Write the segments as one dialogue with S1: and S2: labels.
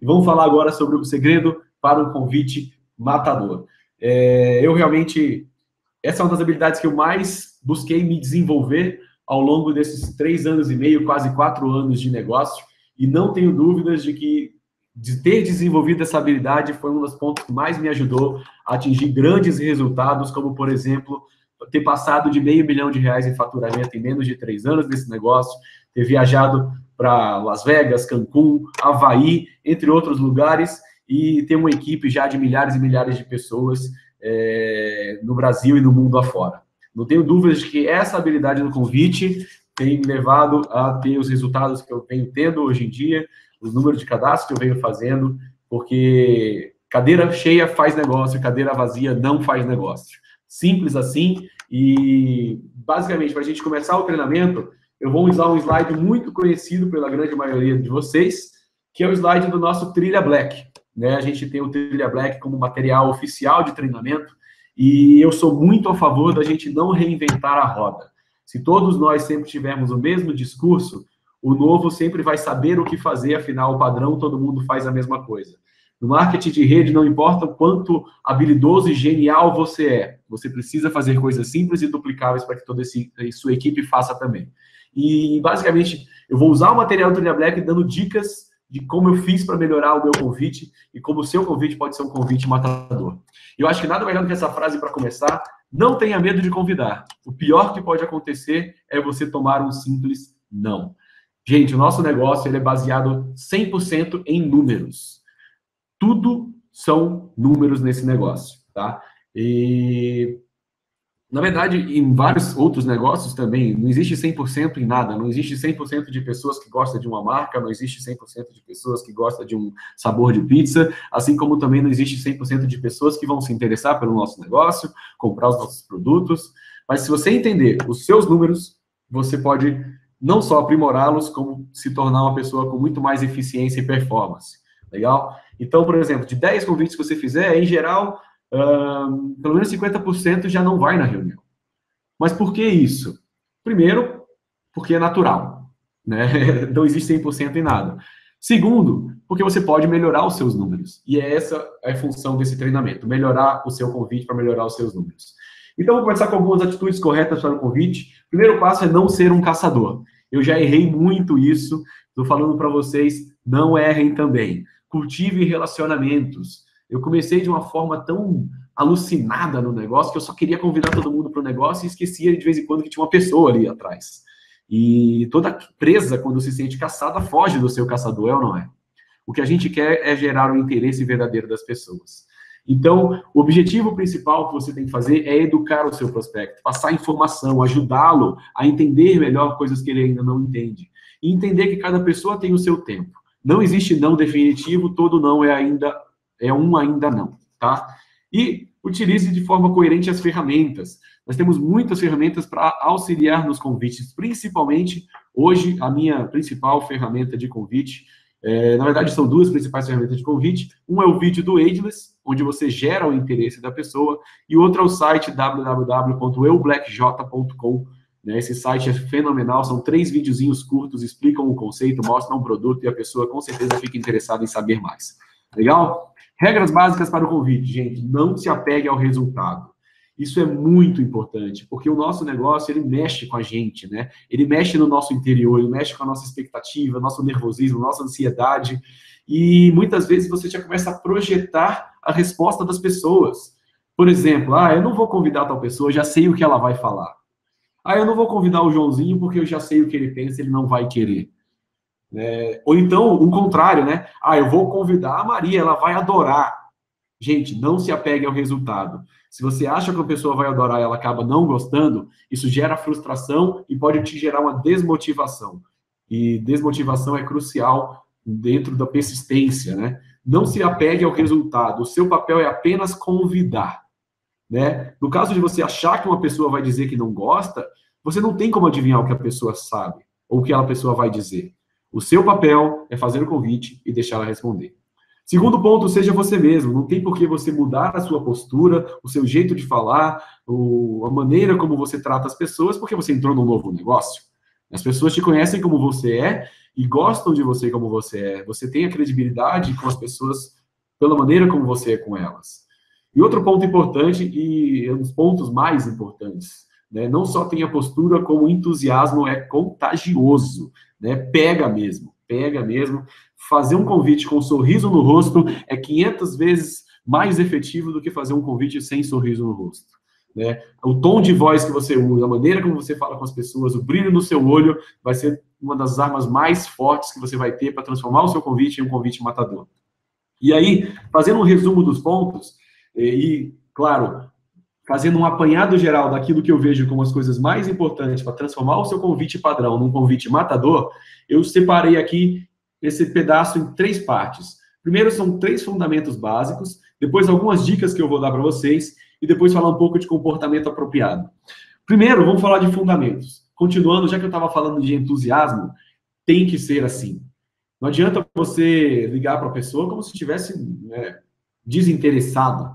S1: E vamos falar agora sobre o segredo para um convite matador. Eu realmente, essa é uma das habilidades que eu mais busquei me desenvolver ao longo desses 3 anos e meio, quase 4 anos de negócio, e não tenho dúvidas de ter desenvolvido essa habilidade foi um dos pontos que mais me ajudou a atingir grandes resultados, como, por exemplo, ter passado de R$500 mil em faturamento em menos de 3 anos nesse negócio, ter viajado para Las Vegas, Cancún, Havaí, entre outros lugares, e ter uma equipe já de milhares e milhares de pessoas no Brasil e no mundo afora. Não tenho dúvidas de que essa habilidade do convite tem me levado a ter os resultados que eu venho tendo hoje em dia, os números de cadastro que eu venho fazendo, porque cadeira cheia faz negócio, cadeira vazia não faz negócio. Simples assim, e basicamente, para a gente começar o treinamento, eu vou usar um slide muito conhecido pela grande maioria de vocês, que é o slide do nosso Trilha Black. A gente tem o Trilha Black como material oficial de treinamento, e eu sou muito a favor da gente não reinventar a roda. Se todos nós sempre tivermos o mesmo discurso, o novo sempre vai saber o que fazer, afinal, o padrão, todo mundo faz a mesma coisa. No marketing de rede, não importa o quanto habilidoso e genial você precisa fazer coisas simples e duplicáveis para que toda a sua equipe faça também. E, basicamente, eu vou usar o material do Trilha Black dando dicas de como eu fiz para melhorar o meu convite e como o seu convite pode ser um convite matador. Eu acho que nada melhor do que essa frase para começar: não tenha medo de convidar. O pior que pode acontecer é você tomar um simples não. Gente, o nosso negócio ele é baseado 100% em números. Tudo são números nesse negócio, tá? E, na verdade, em vários outros negócios também, não existe 100% em nada. Não existe 100% de pessoas que gostam de uma marca, não existe 100% de pessoas que gostam de um sabor de pizza, assim como também não existe 100% de pessoas que vão se interessar pelo nosso negócio, comprar os nossos produtos. Mas se você entender os seus números, você pode não só aprimorá-los, como se tornar uma pessoa com muito mais eficiência e performance. Legal? Então, por exemplo, de 10 convites que você fizer, em geral, pelo menos 50% já não vai na reunião. Mas por que isso? Primeiro, porque é natural, né? Não existe 100% em nada. Segundo, porque você pode melhorar os seus números. E essa é a função desse treinamento, melhorar o seu convite para melhorar os seus números. Então, vou começar com algumas atitudes corretas para o convite. O primeiro passo é não ser um caçador. Eu já errei muito isso, estou falando para vocês, não errem também. Cultive relacionamentos. Eu comecei de uma forma tão alucinada no negócio que eu só queria convidar todo mundo para o negócio e esquecia de vez em quando que tinha uma pessoa ali atrás. E toda presa, quando se sente caçada, foge do seu caçador, é ou não é? O que a gente quer é gerar o interesse verdadeiro das pessoas. Então, o objetivo principal que você tem que fazer é educar o seu prospecto, passar informação, ajudá-lo a entender melhor coisas que ele ainda não entende. E entender que cada pessoa tem o seu tempo. Não existe não definitivo, todo não é um ainda não, tá? E utilize de forma coerente as ferramentas. Nós temos muitas ferramentas para auxiliar nos convites, principalmente hoje a minha principal ferramenta de convite. Na verdade, são duas principais ferramentas de convite. Um é o vídeo do Ageless, onde você gera o interesse da pessoa, e outro é o site www.eublackj.com. Esse site é fenomenal, são 3 videozinhos curtos, explicam o conceito, mostram um produto e a pessoa com certeza fica interessada em saber mais. Legal? Regras básicas para o convite, gente. Não se apegue ao resultado. Isso é muito importante, porque o nosso negócio, ele mexe com a gente, né? Ele mexe no nosso interior, ele mexe com a nossa expectativa, nosso nervosismo, nossa ansiedade, e muitas vezes você já começa a projetar a resposta das pessoas. Por exemplo, eu não vou convidar tal pessoa, já sei o que ela vai falar. Eu não vou convidar o Joãozinho porque eu já sei o que ele pensa, ele não vai querer. Ou então, o contrário, né? Eu vou convidar a Maria, ela vai adorar. Gente, não se apegue ao resultado. Se você acha que a pessoa vai adorar e ela acaba não gostando, isso gera frustração e pode te gerar uma desmotivação. E desmotivação é crucial dentro da persistência, né? Não se apegue ao resultado. O seu papel é apenas convidar, né? No caso de você achar que uma pessoa vai dizer que não gosta, você não tem como adivinhar o que a pessoa sabe ou o que a pessoa vai dizer. O seu papel é fazer o convite e deixar ela responder. Segundo ponto, seja você mesmo. Não tem por que você mudar a sua postura, o seu jeito de falar, a maneira como você trata as pessoas, porque você entrou num novo negócio. As pessoas te conhecem como você é e gostam de você como você é. Você tem a credibilidade com as pessoas pela maneira como você é com elas. E outro ponto importante, e um dos pontos mais importantes, né? Não só tem a postura, como o entusiasmo é contagioso, né? Pega mesmo, pega mesmo. Fazer um convite com um sorriso no rosto é 500 vezes mais efetivo do que fazer um convite sem sorriso no rosto, né? O tom de voz que você usa, a maneira como você fala com as pessoas, o brilho no seu olho vai ser uma das armas mais fortes que você vai ter para transformar o seu convite em um convite matador. E aí, fazendo um resumo dos pontos, claro, fazendo um apanhado geral daquilo que eu vejo como as coisas mais importantes para transformar o seu convite padrão num convite matador, eu separei aqui esse pedaço em 3 partes. Primeiro são 3 fundamentos básicos, depois algumas dicas que eu vou dar para vocês, e depois falar um pouco de comportamento apropriado. Primeiro, vamos falar de fundamentos. Continuando, já que eu estava falando de entusiasmo, tem que ser assim. Não adianta você ligar para a pessoa como se estivesse, né, desinteressado.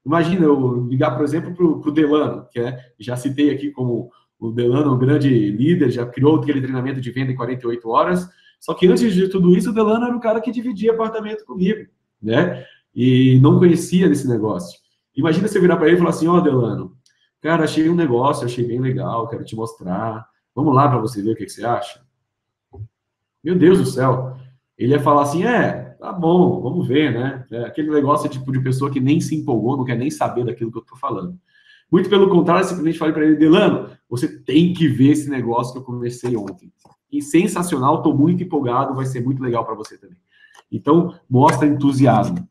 S1: Imagina eu ligar, por exemplo, para o Delano, que já citei aqui como o Delano, um grande líder, já criou aquele treinamento de venda em 48 horas, só que antes de tudo isso, o Delano era o cara que dividia apartamento comigo, né? E não conhecia desse negócio. Imagina você virar para ele e falar assim, ó, Delano, cara, achei um negócio, achei bem legal, quero te mostrar. Vamos lá para você ver o que você acha. Meu Deus do céu. Ele ia falar assim, tá bom, vamos ver, né? Aquele negócio tipo de pessoa que nem se empolgou, não quer nem saber daquilo que eu estou falando. Muito pelo contrário, eu simplesmente falei para ele, Delano, você tem que ver esse negócio que eu comecei ontem. E sensacional, estou muito empolgado, vai ser muito legal para você também. Então, mostra entusiasmo.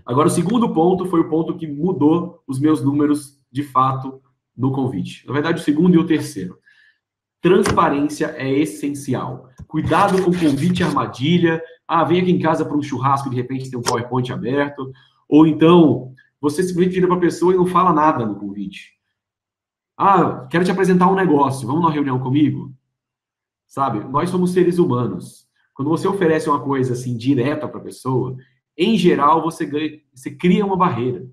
S1: Agora, o segundo ponto foi o ponto que mudou os meus números, de fato, no convite. Na verdade, o segundo e o terceiro. Transparência é essencial. Cuidado com convite armadilha. Vem aqui em casa para um churrasco e de repente tem um PowerPoint aberto. Ou então, você simplesmente vira para a pessoa e não fala nada no convite. Quero te apresentar um negócio. Vamos numa reunião comigo? Sabe? Nós somos seres humanos. Quando você oferece uma coisa assim direta para a pessoa, em geral você cria uma barreira.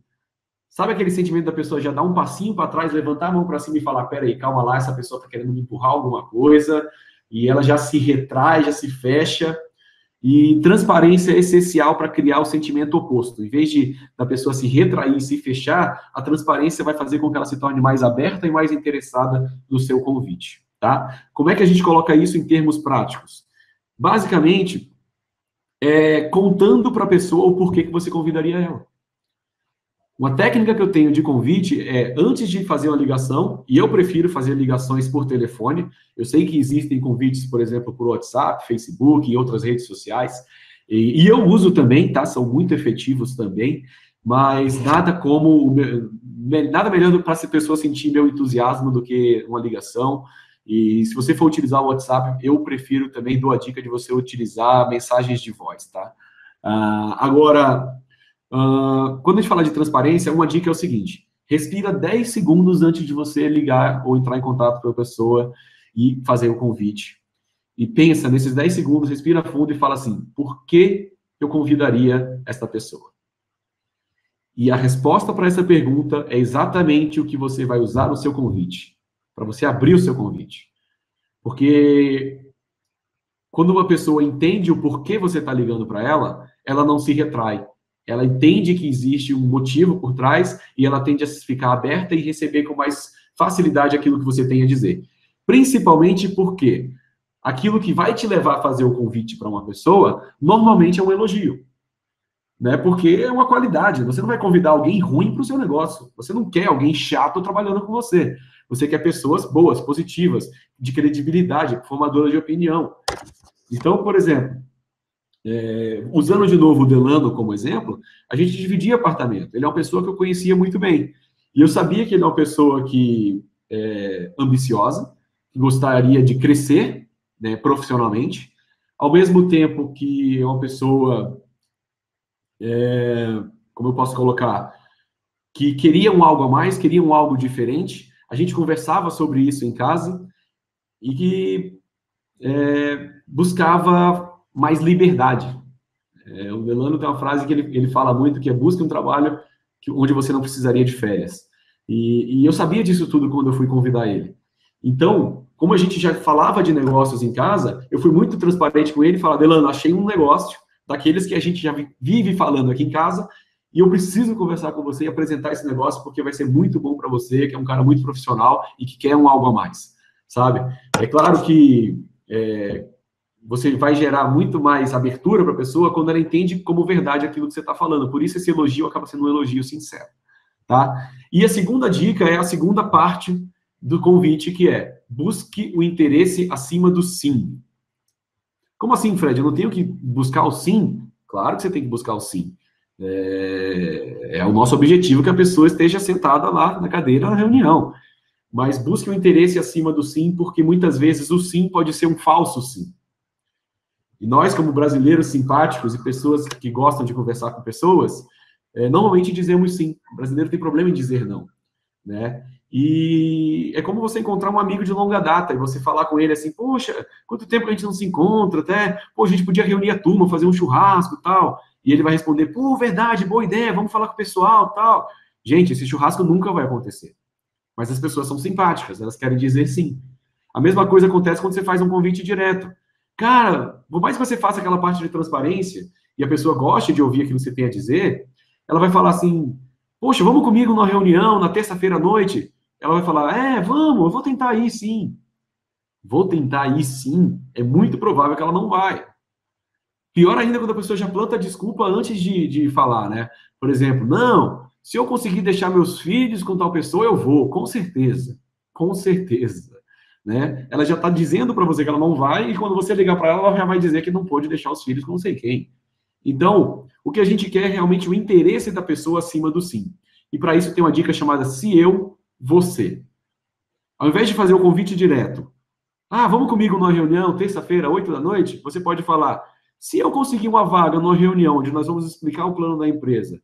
S1: Sabe aquele sentimento da pessoa já dar um passinho para trás, levantar a mão para cima e falar, peraí, calma lá, essa pessoa está querendo me empurrar alguma coisa, e ela já se retrai, já se fecha, e transparência é essencial para criar o sentimento oposto. Em vez da pessoa se retrair e se fechar, a transparência vai fazer com que ela se torne mais aberta e mais interessada no seu convite, tá? Como é que a gente coloca isso em termos práticos? Basicamente, contando para a pessoa o porquê que você convidaria ela. Uma técnica que eu tenho de convite é, antes de fazer uma ligação, e eu prefiro fazer ligações por telefone, eu sei que existem convites, por exemplo, por WhatsApp, Facebook e outras redes sociais, e eu uso também, tá? São muito efetivos também, mas nada melhor para essa pessoa sentir meu entusiasmo do que uma ligação. E se você for utilizar o WhatsApp, eu prefiro também, dou a dica de você utilizar mensagens de voz, tá? Agora, quando a gente fala de transparência, uma dica é o seguinte: respira 10 segundos antes de você ligar ou entrar em contato com a pessoa e fazer o convite. E pensa nesses 10 segundos, respira fundo e fala assim, por que eu convidaria esta pessoa? E a resposta para essa pergunta é exatamente o que você vai usar no seu convite, para você abrir o seu convite. Porque quando uma pessoa entende o porquê você está ligando para ela, ela não se retrai. Ela entende que existe um motivo por trás e ela tende a ficar aberta e receber com mais facilidade aquilo que você tem a dizer. Principalmente porque aquilo que vai te levar a fazer o convite para uma pessoa, normalmente é um elogio. Né? Porque é uma qualidade. Você não vai convidar alguém ruim para o seu negócio. Você não quer alguém chato trabalhando com você. Você quer pessoas boas, positivas, de credibilidade, formadoras de opinião. Então, por exemplo, usando de novo o Delano como exemplo, a gente dividia apartamento. Ele é uma pessoa que eu conhecia muito bem. E eu sabia que ele é uma pessoa que é ambiciosa, que gostaria de crescer, né, profissionalmente, ao mesmo tempo que é uma pessoa, como eu posso colocar, que queria um algo a mais, queria um algo diferente. A gente conversava sobre isso em casa e que buscava mais liberdade. O Delano tem uma frase que ele fala muito, que é busque um trabalho onde você não precisaria de férias. E eu sabia disso tudo quando eu fui convidar ele. Então, como a gente já falava de negócios em casa, eu fui muito transparente com ele e falei, Delano, achei um negócio daqueles que a gente já vive falando aqui em casa, e eu preciso conversar com você e apresentar esse negócio, porque vai ser muito bom para você, que é um cara muito profissional e que quer um algo a mais, sabe? É claro que você vai gerar muito mais abertura para a pessoa quando ela entende como verdade aquilo que você está falando. Por isso esse elogio acaba sendo um elogio sincero, tá? E a segunda dica é a segunda parte do convite, que é busque o interesse acima do sim. Como assim, Fred? Eu não tenho que buscar o sim? Claro que você tem que buscar o sim. É o nosso objetivo que a pessoa esteja sentada lá na cadeira na reunião. Mas busque o interesse acima do sim, porque muitas vezes o sim pode ser um falso sim. E nós, como brasileiros simpáticos e pessoas que gostam de conversar com pessoas, normalmente dizemos sim. O brasileiro tem problema em dizer não, né? E é como você encontrar um amigo de longa data e você falar com ele assim, poxa, quanto tempo a gente não se encontra, até, pô, a gente podia reunir a turma, fazer um churrasco e tal. E ele vai responder, pô, verdade, boa ideia, vamos falar com o pessoal e tal. Gente, esse churrasco nunca vai acontecer. Mas as pessoas são simpáticas, elas querem dizer sim. A mesma coisa acontece quando você faz um convite direto. Cara, por mais que você faça aquela parte de transparência e a pessoa goste de ouvir aquilo que você tem a dizer, ela vai falar assim, poxa, vamos comigo numa reunião na terça-feira à noite? Ela vai falar, vamos, eu vou tentar ir sim. Vou tentar ir sim, é muito provável que ela não vai. Pior ainda quando a pessoa já planta desculpa antes de falar, né? Por exemplo, não, se eu conseguir deixar meus filhos com tal pessoa, eu vou, com certeza. Com certeza. Né? Ela já está dizendo para você que ela não vai, e quando você ligar para ela, ela já vai dizer que não pode deixar os filhos com não sei quem. Então, o que a gente quer é realmente o interesse da pessoa acima do sim. E para isso tem uma dica chamada se eu, você. Ao invés de fazer o convite direto, vamos comigo numa reunião, terça-feira, 8 da noite, você pode falar, se eu conseguir uma vaga numa reunião onde nós vamos explicar o plano da empresa,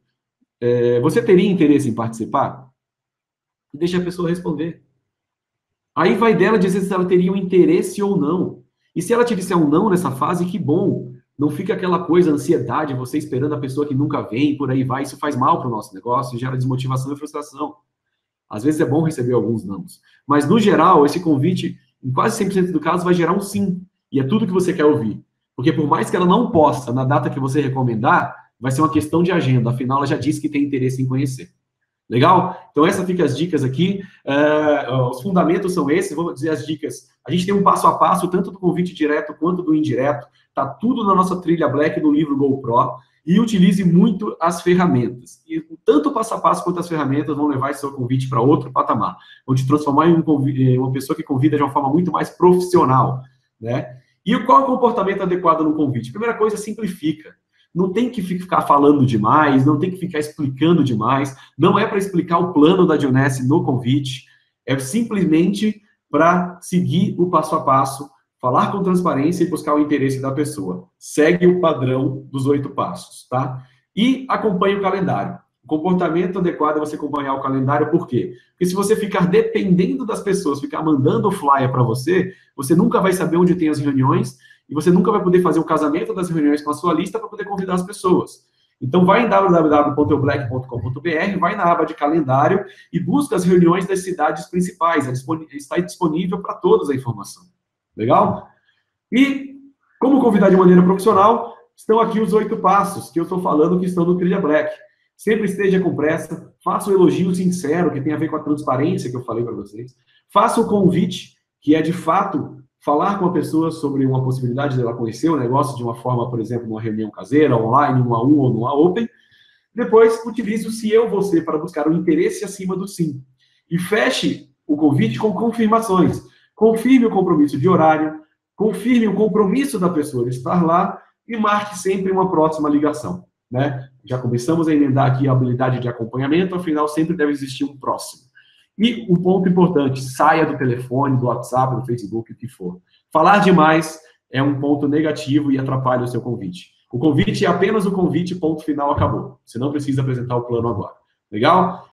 S1: você teria interesse em participar? E deixa a pessoa responder. Aí vai dela dizer se ela teria um interesse ou não. E se ela te disser um não nessa fase, que bom. Não fica aquela coisa, ansiedade, você esperando a pessoa que nunca vem, por aí vai. Isso faz mal para o nosso negócio, gera desmotivação e frustração. Às vezes é bom receber alguns nãos. Mas, no geral, esse convite, em quase 100% do caso, vai gerar um sim. E é tudo que você quer ouvir. Porque por mais que ela não possa, na data que você recomendar, vai ser uma questão de agenda. Afinal, ela já disse que tem interesse em conhecer. Legal? Então, essas ficam as dicas aqui. Os fundamentos são esses. Vou dizer as dicas. A gente tem um passo a passo, tanto do convite direto quanto do indireto. Está tudo na nossa trilha Black do livro GoPro. E utilize muito as ferramentas. E tanto o passo a passo quanto as ferramentas vão levar esse seu convite para outro patamar. Vão te transformar em uma pessoa que convida de uma forma muito mais profissional. Né? E qual é o comportamento adequado no convite? Primeira coisa, simplifica. Não tem que ficar falando demais, não tem que ficar explicando demais, não é para explicar o plano da Dionesse no convite, é simplesmente para seguir o passo a passo, falar com transparência e buscar o interesse da pessoa. Segue o padrão dos 8 passos, tá? E acompanhe o calendário. O comportamento adequado é você acompanhar o calendário, por quê? Porque se você ficar dependendo das pessoas, ficar mandando o flyer para você, você nunca vai saber onde tem as reuniões, e você nunca vai poder fazer o casamento das reuniões com a sua lista para poder convidar as pessoas. Então, vai em www.eublack.com.br, vai na aba de calendário e busca as reuniões das cidades principais. Está disponível para todos a informação. Legal? E, como convidar de maneira profissional, estão aqui os 8 passos que eu estou falando que estão no Trilha Black. Sempre esteja com pressa, faça um elogio sincero, que tem a ver com a transparência que eu falei para vocês. Faça o convite, que é, de fato, falar com a pessoa sobre uma possibilidade de ela conhecer o negócio de uma forma, por exemplo, numa reunião caseira, online, numa um ou numa open. Depois, utilize o se eu, você, para buscar o interesse acima do sim. E feche o convite com confirmações. Confirme o compromisso de horário, confirme o compromisso da pessoa de estar lá e marque sempre uma próxima ligação. Né? Já começamos a emendar aqui a habilidade de acompanhamento, afinal, sempre deve existir um próximo. E um ponto importante, saia do telefone, do WhatsApp, do Facebook, o que for. Falar demais é um ponto negativo e atrapalha o seu convite. O convite é apenas o convite, ponto final, acabou. Você não precisa apresentar o plano agora. Legal?